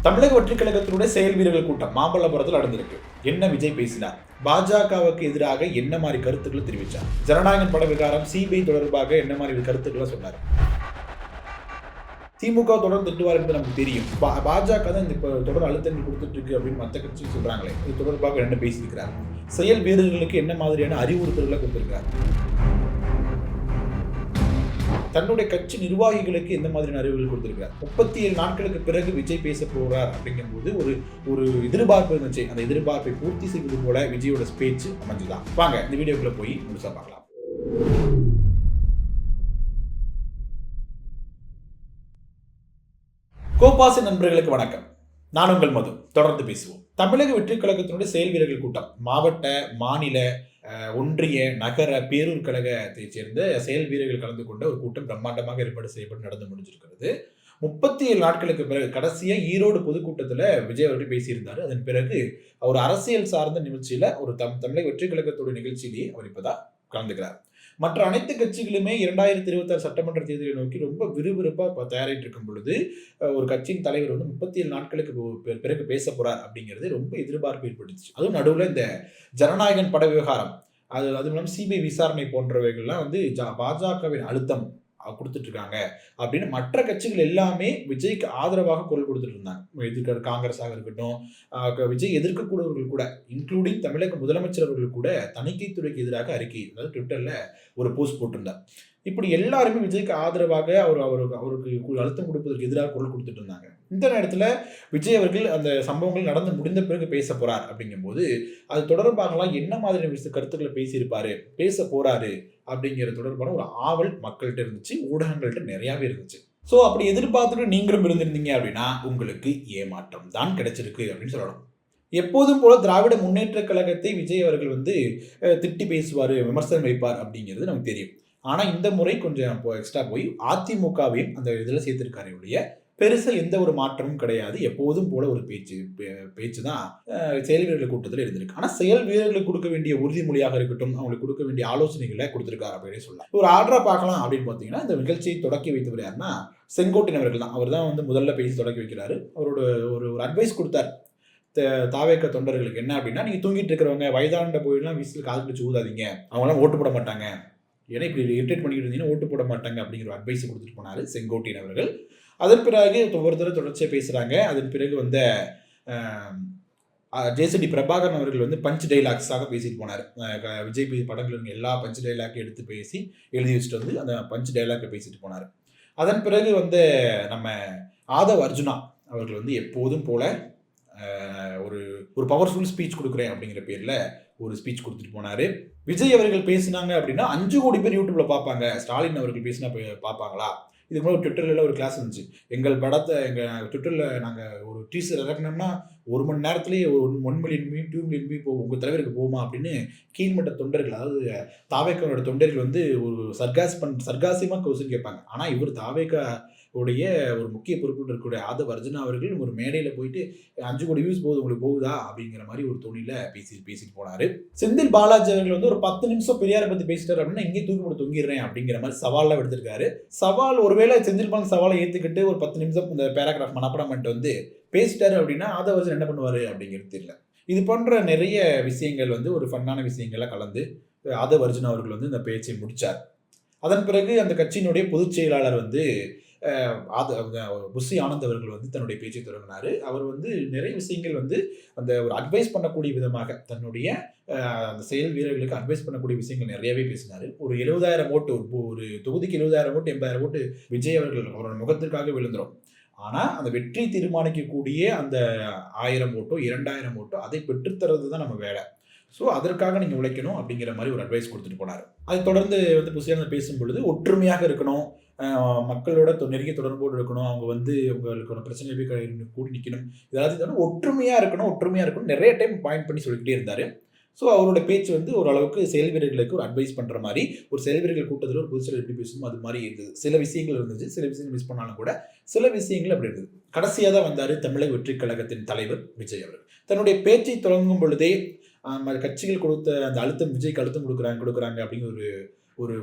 தமிழக வெற்றிக் கழகத்தினுடைய செயல் வீரர்கள் கூட்டம் மாமல்லபுரத்தில் நடந்திருக்கு. என்ன விஜய் பேசினார்? பாஜகவுக்கு எதிராக என்ன மாதிரி கருத்துக்களை தெரிவித்தார்? ஜனநாயகன் பட விவகாரம் சிபிஐ தொடர்பாக என்ன மாதிரி கருத்துக்களை சொன்னார்? திமுக தொடர்ந்து திட்டுவார் என்று நமக்கு தெரியும். பாஜக தான் இந்த தொடர் அழுத்தங்கள் கொடுத்துட்டு இருக்கு அப்படின்னு மற்ற கட்சி சொல்றாங்களே, இது தொடர்பாக என்ன பேசியிருக்கிறார்? செயல் வீரர்களுக்கு என்ன மாதிரியான அறிவுறுத்தல்களை கொடுத்திருக்கிறார்? தன்னுடைய கட்சி நிர்வாகிகளுக்கு எந்த மாதிரியான அறிவுகள் கொடுத்திருக்கிறார்? 37 நாட்களுக்கு பிறகு விஜய் பேச போறார் அப்படிங்கும் போது ஒரு எதிர்பார்ப்பு இருந்துச்சு. அந்த எதிர்பார்ப்பை பூர்த்தி செய்வது போல விஜயோட பேச்சு அமைஞ்சுதான். வாங்க இந்த வீடியோக்குள்ள போய் முழுசா பார்க்கலாம். கோபாசி நண்பர்களுக்கு வணக்கம். நான் உங்கள் மது. தொடர்ந்து பேசுவோம். தமிழக வெற்றிக் கழகத்தினுடைய செயல் வீரர்கள் கூட்டம் மாவட்ட, மாநில, ஒன்றிய, நகர, பேரூர் கழகத்தை சேர்ந்த செயல் வீரர்கள் கலந்து கொண்ட ஒரு கூட்டம் பிரம்மாண்டமாக ஏற்பாடு செய்யப்பட்டு நடந்து முடிஞ்சிருக்கிறது. 37 நாட்களுக்கு பிறகு கடைசியா ஈரோடு பொதுக்கூட்டத்தில் விஜய் அவர்கள் பேசியிருந்தார். அதன் பிறகு அவர் அரசியல் சார்ந்த நிகழ்ச்சியில ஒரு தமிழக வெற்றிக் கழகத்துடைய நிகழ்ச்சியிலேயே அவர் இப்பதான் கலந்துக்கிறார். மற்ற அனைத்து கட்சிகளுமே 2026 சட்டமன்ற தேர்தலை நோக்கி ரொம்ப விறுவிறுப்பாக தயாரிட்டு இருக்கும் பொழுது ஒரு கட்சியின் தலைவர் 37 நாட்களுக்கு பிறகு பேச போறார் அப்படிங்கிறது ரொம்ப எதிர்பார்ப்பு ஏற்பட்டுச்சு. அதுவும் நடுவில் இந்த ஜனநாயகன் பட விவகாரம், அது மூலம் சிபிஐ விசாரணை போன்றவைகள்லாம் பாஜகவின் அழுத்தம் கொடுத்துட்டு இருக்காங்க அப்படின்னு மற்ற கட்சிகள் எல்லாமே விஜய்க்கு ஆதரவாக குரல் கொடுத்துட்டு இருந்தாங்க. காங்கிரஸாக இருக்கட்டும், விஜய் எதிர்க்கக்கூடியவர்கள் கூட, இன்க்ளூடிங் தமிழக முதலமைச்சர் அவர்கள் கூட தணிக்கைத்துறைக்கு எதிராக அறிக்கை, அதாவது ட்விட்டர்ல ஒரு போஸ்ட் போட்டிருந்தார். இப்படி எல்லாருமே விஜய்க்கு ஆதரவாக அவருக்கு அழுத்தம் கொடுப்பதற்கு எதிராக குரல் கொடுத்துட்டு இருந்தாங்க. இந்த நேரத்தில் விஜய் அவர்கள் அந்த சம்பவங்கள் நடந்து முடிந்த பிறகு பேச போறார் அப்படிங்கும்போது அது தொடர்பாகலாம் என்ன மாதிரியான கருத்துக்களை பேசியிருப்பாரு, பேச போறாரு அப்படிங்கிற தொடர்பான ஒரு ஆவல் மக்கள்கிட்ட இருந்துச்சு, ஊடகங்கள்கிட்ட நிறையாவே இருந்துச்சு. ஸோ அப்படி எதிர்பார்த்துட்டு நீங்களும் இருந்திருந்தீங்க அப்படின்னா உங்களுக்கு ஏமாற்றம் தான் கிடைச்சிருக்கு அப்படின்னு சொல்லணும். எப்போதும் போல திராவிட முன்னேற்ற கழகத்தை விஜய் அவர்கள் திட்டி பேசுவார், விமர்சனம் வைப்பார் அப்படிங்கிறது நமக்கு தெரியும். ஆனால் இந்த முறை கொஞ்சம் எக்ஸ்ட்ரா போய் அதிமுகவையும் அந்த இதில் சேர்த்திருக்காரு. ஒழிய பெருசாக எந்த ஒரு மாற்றமும் கிடையாது. எப்போதும் போல ஒரு பேச்சு தான் செயல் வீரர்கள் கூட்டத்தில் இருந்திருக்கு. ஆனால் செயல் வீரர்களுக்கு கொடுக்க வேண்டிய உறுதிமொழியாக இருக்கட்டும், அவங்களுக்கு கொடுக்க வேண்டிய ஆலோசனைகளை கொடுத்துருக்காரு அப்படின்னு சொல்லலாம். ஒரு ஆர்டரா பார்க்கலாம் அப்படின்னு பார்த்தீங்கன்னா, இந்த நிகழ்ச்சியை தொடக்கி வைத்தவர் யாருன்னா செங்கோட்டையன் அவர்கள் தான். அவர் தான் முதல்ல பேசி தொடக்கி வைக்கிறாரு. அவரோட ஒரு அட்வைஸ் கொடுத்தார் தாவேக்க தொண்டர்களுக்கு. என்ன அப்படின்னா, நீங்கள் தூங்கிட்டு இருக்கிறவங்க வயதாண்ட போயிடலாம் வீசில் காது பிடிச்சி ஊதாதீங்க, அவங்களாம் ஓட்டு போட மாட்டாங்க, ஏன்னா இப்படி இரிட்டேட் பண்ணிட்டு இருந்தீங்கன்னா ஓட்டு போட மாட்டாங்க அப்படிங்கிற அட்வைஸ் கொடுத்துட்டு போனார் செங்கோட்டையன் அவர்கள். அதன் பிறகு ஒரு தடவை தொடர்ச்சியாக பேசுகிறாங்க. அதன் பிறகு ஜேசிடி பிரபாகரன் அவர்கள் பஞ்ச் டைலாக்ஸாக பேசிட்டு போனார். விஜய் படங்கள் இருக்க எல்லா பஞ்ச் டைலாக்கையும் எடுத்து பேசி எழுதி வச்சுட்டு அந்த பஞ்ச் டைலாக்கை பேசிட்டு போனார். அதன் பிறகு நம்ம ஆதவ் அர்ஜுனா அவர்கள் எப்போதும் போல ஒரு பவர்ஃபுல் ஸ்பீச் கொடுக்குறேன் அப்படிங்கிற பேரில் ஒரு ஸ்பீச் கொடுத்துட்டு போனார். விஜய் அவர்கள் பேசினாங்க அப்படின்னா 5 கோடி பேர் யூடியூப்ல பார்ப்பாங்க. ஸ்டாலின் அவர்கள் பேசினா பார்ப்பாங்களா? இதுக்கு முன்னாடி ட்விட்டரில் ஒரு கிளாஸ் இருந்துச்சு. எங்கள் படத்தை எங்கள் ட்விட்டரில் நாங்கள் ஒரு டீசர் இறக்கணும்னா 1 மணி நேரத்துலேயே 1 மில்லியன் வியூ 2 மில்லியன் வியூ போகும், உங்கள் தலைவருக்கு போகுமா அப்படின்னு கீழ்மட்ட தொண்டர்கள், அதாவது தாவேக்காவோட தொண்டர்கள் ஒரு சர்காசியமாக கொஸ்டின் கேட்பாங்க. ஆனால் இவர் தாவேக்கா உடைய ஒரு முக்கிய பொறுப்பில் இருக்கக்கூடிய ஆதவ் அர்ஜுனா அவர்கள் ஒரு மேடையில் போயிட்டு 5 கோடி வியூஸ் போகுது, உங்களுக்கு போகுதா அப்படிங்கிற மாதிரி ஒரு தொழில பேசிட்டு போனாரு. செந்தில் பாலாஜி அவர்கள் ஒரு 10 நிமிஷம் பெரியாரை பத்தி பேசிட்டாரு அப்படின்னா இங்கே தூக்கி போட்டு தொங்கிடுறேன் அப்படிங்கிற மாதிரி சவால்லாம் எடுத்திருக்காரு. சவால் ஒருவேளை செந்தில் பாலாஜி சவாலை ஏற்றுக்கிட்டு ஒரு 10 நிமிஷம் இந்த பேராகிராஃப் மனப்படம் பண்ணிட்டு பேசிட்டாரு அப்படின்னா ஆதவ் அர்ஜுன் என்ன பண்ணுவாரு அப்படிங்கிறது தெரியல. இது போன்ற நிறைய விஷயங்கள் ஒரு ஃபன்னான விஷயங்கள்லாம் கலந்து ஆதவ் அர்ஜுனா அவர்கள் இந்த பேச்சை முடிச்சார். அதன் பிறகு அந்த கட்சியினுடைய பொதுச் செயலாளர் புஷி ஆனந்த் அவர்கள் தன்னுடைய பேச்சை தொடங்கினார். அவர் நிறைய விஷயங்கள் அந்த ஒரு அட்வைஸ் பண்ணக்கூடிய விதமாக தன்னுடைய அந்த செயல் வீரர்களுக்கு அட்வைஸ் பண்ணக்கூடிய விஷயங்கள் நிறையவே பேசினார். ஒரு 70,000 ஓட்டு, ஒரு தொகுதிக்கு 70,000 ஓட்டு 80,000 ஓட்டு விஜய் அவரோட முகத்திற்காக விழுந்துடும். ஆனால் அந்த வெற்றி தீர்மானிக்கக்கூடிய அந்த 1000 ஓட்டோ 2000 ஓட்டோ அதை பெற்றுத்தரது தான் நம்ம வேலை. ஸோ அதற்காக நீங்கள் உழைக்கணும் அப்படிங்கிற மாதிரி ஒரு அட்வைஸ் கொடுத்துட்டு போனார். அதை தொடர்ந்து புஷியானந்த் பேசும் பொழுது ஒற்றுமையாக இருக்கணும், மக்களோட நெருங்கிய தொடர்போடு இருக்கணும், அவங்க உங்களுக்கு பிரச்சனை போய் கூடி நிற்கணும், ஏதாவது ஒற்றுமையாக இருக்கணும் நிறைய டைம் பாயிண்ட் பண்ணி சொல்லிக்கிட்டே இருந்தார். ஸோ அவரோட பேச்சு ஓரளவுக்கு செயல் வீரர்களுக்கு ஒரு அட்வைஸ் பண்ணுற மாதிரி, ஒரு செயல் வீரர்கள் கூட்டத்தில் ஒரு பொதுச்செயலர் எப்படி பேசணும் அது மாதிரி இருந்தது. சில விஷயங்கள் இருந்துச்சு, சில விஷயங்கள் மிஸ் பண்ணாலும் கூட சில விஷயங்கள் அப்படி இருந்தது. கடைசியாக தான் வந்தார் தமிழக வெற்றிக் கழகத்தின் தலைவர் விஜய் அவர்கள். தன்னுடைய பேச்சை தொடங்கும் பொழுதே கட்சிகள் கொடுத்த அந்த அழுத்தம், விஜய்க்கு அழுத்தம் கொடுக்குறாங்க அப்படிங்கிற ஒரு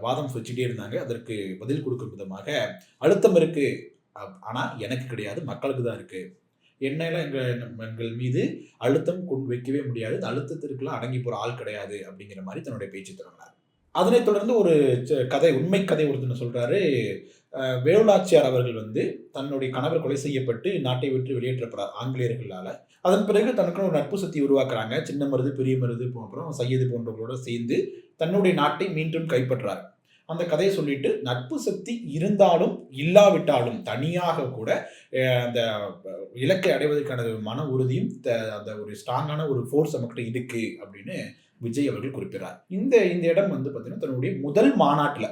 வாதம் வச்சுட்டே இருந்தாங்க. அதற்கு பதில் கொடுக்கும் விதமாக அழுத்தம் இருக்கு, ஆனால் எனக்கு கிடையாது, மக்களுக்கு தான் இருக்கு. என்னெல்லாம் எங்கள் மீது அழுத்தம் வைக்கவே முடியாது, இந்த அழுத்தத்திற்குலாம் அடங்கி போகிற ஆள் கிடையாது அப்படிங்கிற மாதிரி தன்னுடைய பேச்சு தொடங்கினார். அதனைத் தொடர்ந்து ஒரு கதை, உண்மை கதை ஒருத்தர் சொல்றாரு. வேலுநாச்சியார் அவர்கள் வந்து தன்னுடைய கணவர் கொலை செய்யப்பட்டு நாட்டை விட்டு வெளியேற்றப்படுறார் ஆங்கிலேயர்களால. அதன் பிறகு தனக்கு ஒரு நட்பு சக்தி உருவாக்குறாங்க. சின்ன மருது, பெரிய மருது, அப்புறம் சையது போன்றவர்களோட சேர்ந்து தன்னுடைய நாட்டை மீண்டும் கைப்பற்றார். அந்த கதையை சொல்லிட்டு, நட்பு சக்தி இருந்தாலும் இல்லாவிட்டாலும் தனியாக கூட அந்த இலக்கை அடைவதற்கான மன உறுதியும் அந்த ஒரு ஸ்ட்ராங்கான ஒரு ஃபோர்ஸ் நம்மகிட்ட இருக்கு அப்படின்னு விஜய் அவர்கள் குறிப்பிடுறார். இந்த இடம் வந்து பார்த்தீங்கன்னா தன்னுடைய முதல் மாநாட்டில்,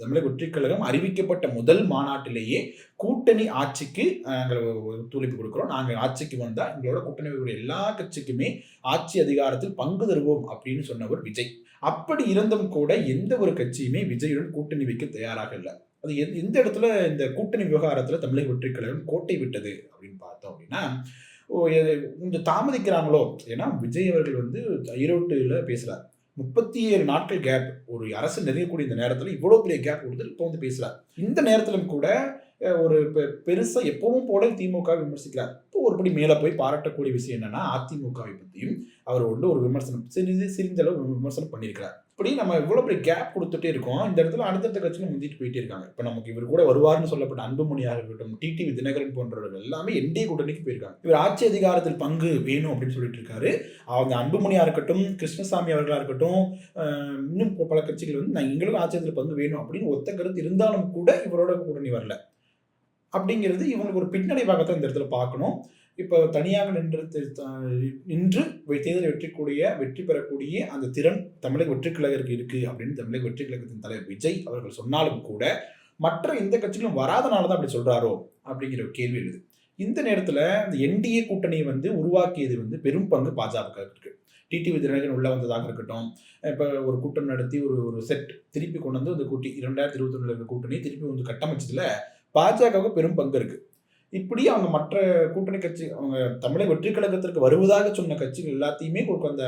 தமிழக வெற்றிக் கழகம் அறிவிக்கப்பட்ட முதல் மாநாட்டிலேயே கூட்டணி ஆட்சிக்கு நாங்கள் ஒத்துழைப்பு கொடுக்கிறோம், நாங்கள் ஆட்சிக்கு வந்தால் எங்களோட கூட்டணி எல்லா கட்சிக்குமே ஆட்சி அதிகாரத்தில் பங்கு தருவோம் அப்படின்னு சொன்னவர் விஜய். அப்படி இருந்தும் கூட எந்த ஒரு கட்சியுமே விஜயுடன் கூட்டணி வைக்க தயாராக இல்லை. அது எந்த இடத்துல இந்த கூட்டணி விவகாரத்தில் தமிழக வெற்றிக் கழகம் கோட்டை விட்டது அப்படின்னு பார்த்தோம் அப்படின்னா, கொஞ்சம் தாமதிக்கிறாங்களோ. ஏன்னா விஜய் அவர்கள் வந்து ஈரோட்டில் பேசுறார். 37 நாட்கள் கேப், ஒரு அரசு நெருங்கக்கூடிய இந்த நேரத்தில் இவ்வளோ பெரிய கேப் கொடுத்து இப்போ வந்து பேசுறார். இந்த நேரத்திலும் கூட ஒரு பெருசா எப்பவும் போல திமுக விமர்சிக்கிறார். இப்போ ஒருபடி மேலே போய் பாராட்டக்கூடிய விஷயம் என்னன்னா, அதிமுகவை பற்றியும் அவர் வந்து ஒரு விமர்சனம் சிறிதளவு விமர்சனம் பண்ணியிருக்கிறார். இப்படி நம்ம இவ்வளோ பெரிய கேப் கொடுத்துட்டே இருக்கோம். இந்த இடத்துல அடுத்தடுத்த கட்சியில் முந்திட்டு போயிட்டே இருக்காங்க. இப்போ நமக்கு இவர் கூட வருவார்னு சொல்லப்பட்ட அன்புமணியாக இருக்கட்டும், டிடிவி தினகரன் போன்றவர்கள் எல்லாமே என்டிஏ கூட்டணிக்கு போயிருக்காங்க. இவர் ஆட்சி அதிகாரத்தில் பங்கு வேணும் அப்படின்னு சொல்லிட்டு இருக்காரு. அவங்க அன்புமணியாக இருக்கட்டும், கிருஷ்ணசாமி அவர்களாக இருக்கட்டும், இன்னும் பல கட்சிகள் வந்து நான் எங்களுக்கும் ஆட்சி அதிகாரத்தில் பங்கு வேணும் அப்படின்னு ஒத்த கருத்து இருந்தாலும் கூட இவரோட கூட்டணி வரல. அப்படிங்கிறது இவங்களுக்கு ஒரு பின்னடைவாகத்தான் இந்த இடத்துல பார்க்கணும். இப்போ தனியாக நின்று தேர்தலை வெற்றி பெறக்கூடிய அந்த திறன் தமிழக வெற்றிக் கழகத்திற்கு இருக்கு அப்படின்னு தமிழக வெற்றிக் கழகத்தின் தலைவர் விஜய் அவர்கள் சொன்னாலும் கூட மற்ற எந்த கட்சிகளும் வராதனால தான் அப்படி சொல்றாரோ அப்படிங்கிற ஒரு கேள்வி எழுது. இந்த நேரத்தில் இந்த என்டிஏ கூட்டணியை வந்து உருவாக்கியது வந்து பெரும் பங்கு பாஜக இருக்கு. டிடிவி தினகரன் உள்ள வந்ததாக இருக்கட்டும், இப்போ ஒரு கூட்டம் நடத்தி ஒரு செட் திருப்பி கொண்டு வந்து அந்த 2021 இருக்க கூட்டணி திருப்பி வந்து கட்டமைச்சதுல பாஜகவுக்கு பெரும் பங்கு இருக்கு. இப்படி அவங்க மற்ற கூட்டணி கட்சி, அவங்க தமிழக வெற்றிக் கழகத்திற்கு வருவதாக சொன்ன கட்சிகள் எல்லாத்தையுமே அந்த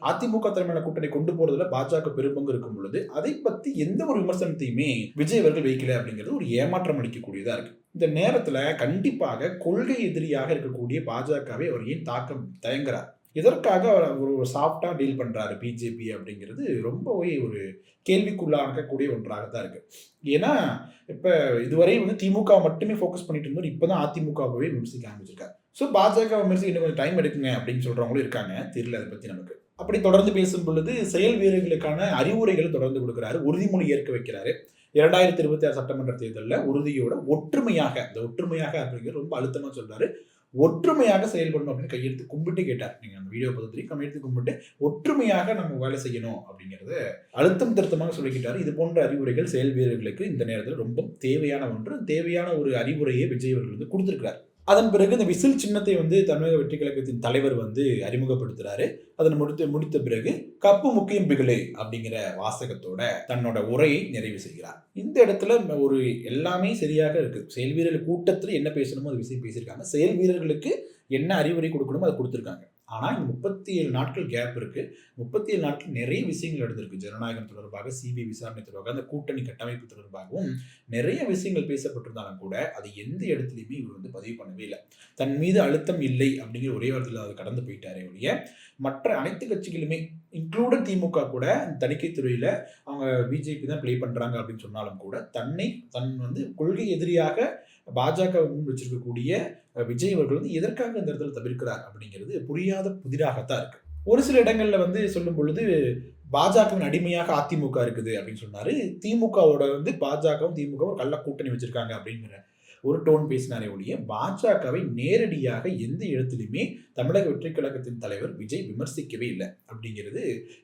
அதிமுக தலைமையிலான கூட்டணி கொண்டு போறதுல பாஜக பெரும்பங்கு இருக்கும் பொழுது அதை பத்தி எந்த ஒரு விமர்சனத்தையுமே விஜய் அவர்கள் வைக்கல அப்படிங்கிறது ஒரு ஏமாற்றம் அளிக்கக்கூடியதா இருக்கு. இந்த நேரத்துல கண்டிப்பாக கொள்கை எதிரியாக இருக்கக்கூடிய பாஜகவை அவர் ஏன் தயங்குறார், இதற்காக அவர் ஒரு சாஃப்டா டீல் பண்றாரு பிஜேபி அப்படிங்கிறது ரொம்பவே ஒரு கேள்விக்குள்ளாகக்கூடிய ஒன்றாகத்தான் இருக்கு. ஏன்னா இப்ப இதுவரை வந்து திமுக மட்டுமே ஃபோக்கஸ் பண்ணிட்டு இருந்தோம், இப்பதான் அதிமுகவே விமர்சிக்க ஆரம்பிச்சிருக்காரு. ஸோ பாஜக விமர்சிக்க இன்னும் கொஞ்சம் டைம் எடுக்குங்க அப்படின்னு சொல்றவங்களும் இருக்காங்க. தெரியல அதை பத்தி நமக்கு. அப்படி தொடர்ந்து பேசும் பொழுது செயல் வீரர்களுக்கான அறிவுரைகளை தொடர்ந்து கொடுக்கிறாரு, உறுதிமொழி ஏற்க வைக்கிறாரு. 2026 சட்டமன்ற தேர்தலில் உறுதியோட ஒற்றுமையாக, இந்த ஒற்றுமையாக அப்படிங்கிறது ரொம்ப அழுத்தமா சொல்றாரு, ஒற்றுமையாக செயல்படணும் அப்படின்னு கையெழுத்து கும்பிட்டு கேட்டார். நீங்க அந்த வீடியோ பார்த்து கையெழுத்து கும்பிட்டு ஒற்றுமையாக நம்ம வேலை செய்யணும் அப்படிங்கிறத அழுத்தம் திருத்தமாக சொல்லிக்கிட்டாரு. இது போன்ற அறிவுரைகள் செயல் வீரர்களுக்கு இந்த நேரத்தில் ரொம்ப தேவையான ஒன்று, தேவையான ஒரு அறிவுரையை விஜய் அவர்கள் வந்து கொடுத்திருக்கிறார். அதன் பிறகு இந்த விசில் சின்னத்தை வந்து தமிழக வெற்றி கழகத்தின் தலைவர் வந்து அறிமுகப்படுத்துறாரு. அதனை முடித்த பிறகு கப்பு முக்கியம் பிகளே அப்படிங்கிற வாசகத்தோட தன்னோட உரையை நிறைவு செய்கிறார். இந்த இடத்துல ஒரு எல்லாமே சரியாக இருக்கு. செயல் வீரர்கள் கூட்டத்தில் என்ன பேசணுமோ அது விஷயம் பேசியிருக்காங்க. செயல் வீரர்களுக்கு என்ன அறிவுரை கொடுக்கணுமோ அதை கொடுத்துருக்காங்க. ஆனால் இந்த 37 நாட்கள் கேப் இருக்கு. 37 நாட்கள் நிறைய விஷயங்கள் நடந்திருக்கு. ஜனநாயகம் தொடர்பாக, சிபிஐ விசாரணை தொடர்பாக, அந்த கூட்டணி கட்டமைப்பு தொடர்பாகவும் நிறைய விஷயங்கள் பேசப்பட்டிருந்தாலும் கூட அது எந்த இடத்துலையுமே இவர் வந்து பதிவு பண்ணவே இல்லை. தன் மீது அழுத்தம் இல்லை அப்படிங்கிற ஒரே வாரத்தில் அதை கடந்து போயிட்டாரே ஒழிய மற்ற அனைத்து கட்சிகளுமே இன்க்ளூடட் திமுக கூட தணிக்கைத்துறையில் அவங்க பிஜேபி தான் ப்ளே பண்ணுறாங்க அப்படின்னு சொன்னாலும் கூட தன் வந்து கொள்கை எதிரியாக பாஜக முன் வச்சிருக்கக்கூடிய விஜய் அவர்கள் வந்து எதற்காக இந்த இடத்துல தவிர்க்கிறார் அப்படிங்கிறது புரியாத புதிராகத்தான் இருக்கு. ஒரு சில இடங்கள்ல வந்து சொல்லும் பொழுது பாஜகவின் அடிமையாக அதிமுக இருக்குது அப்படின்னு சொன்னாரு. திமுகவோட வந்து பாஜகவும் திமுகவும் கள்ள கூட்டணி வச்சிருக்காங்க அப்படிங்கிற ஒரு டோன் பேசினாரே ஒழிய பாஜகவை நேரடியாக எந்த இடத்துலையுமே தமிழக வெற்றிக் கழகத்தின் தலைவர் விஜய் விமர்சிக்கவே இல்லை அப்படிங்கிறது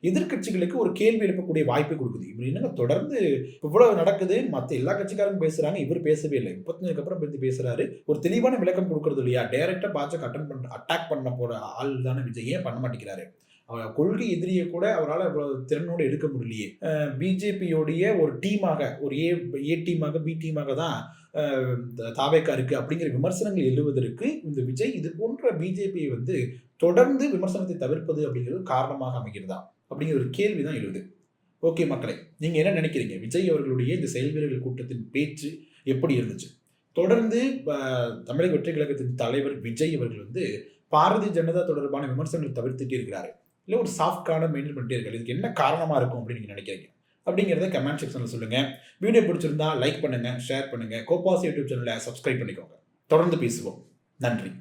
எதிர்கட்சிகளுக்கு ஒரு கேள்வி எழுப்பக்கூடிய வாய்ப்பை கொடுக்குது. இவர் என்னங்க தொடர்ந்து இவ்வளவு நடக்குது, மற்ற எல்லா கட்சிக்காரங்க பேசுறாங்க, இவர் பேசவே இல்லை, 35 அப்புறம் பத்தி பேசுறாரு, ஒரு தெளிவான விளக்கம் கொடுக்கறது இல்லையா? டைரக்டா பாஜக அட்டாக் பண்ண போற ஆள் தானே விஜய், ஏன் பண்ண மாட்டேங்கிறாரு? கொள்கை எதிரியை கூட அவரால் திறனோடு எடுக்க முடியலையே. பிஜேபியோடைய ஒரு டீமாக, ஒரு ஏ டீமாக பி டீமாக தான் தாவேக்கா இருக்கு அப்படிங்கிற விமர்சனங்கள் எழுவதற்கு இந்த விஜய் இது போன்ற பிஜேபியை வந்து தொடர்ந்து விமர்சனத்தை தவிர்ப்பது அப்படிங்கிறது காரணமாக அமைகிறதா அப்படிங்கிற ஒரு கேள்வி தான் எழுது. ஓகே மக்களை, நீங்க என்ன நினைக்கிறீங்க? விஜய் அவர்களுடைய இந்த செயல் வீரர்கள் கூட்டத்தின் பேச்சு எப்படி இருந்துச்சு? தொடர்ந்து தமிழக வெற்றி கழகத்தின் தலைவர் விஜய் அவர்கள் வந்து பாரதிய ஜனதா தொடர்பான விமர்சனங்களை தவிர்த்துட்டே இருக்கிறாரு. இல்லை ஒரு சாஃப்ட் கார்னர் மெயின்டைன் பண்ணிட்டே இருக்காரு. இதுக்கு என்ன காரணமாக இருக்கும் அப்படின்னு நீங்கள் நினைக்கிறீங்க? அப்படிங்கிறத கமெண்ட் செக்ஷனில் சொல்லுங்கள். வீடியோ பிடிச்சிருந்தா லைக் பண்ணுங்கள், ஷேர் பண்ணுங்கள். கோபாஸ் யூடியூப் சேனலை சப்ஸ்கிரைப் பண்ணிக்கோங்க. தொடர்ந்து பேசுவோம். நன்றி.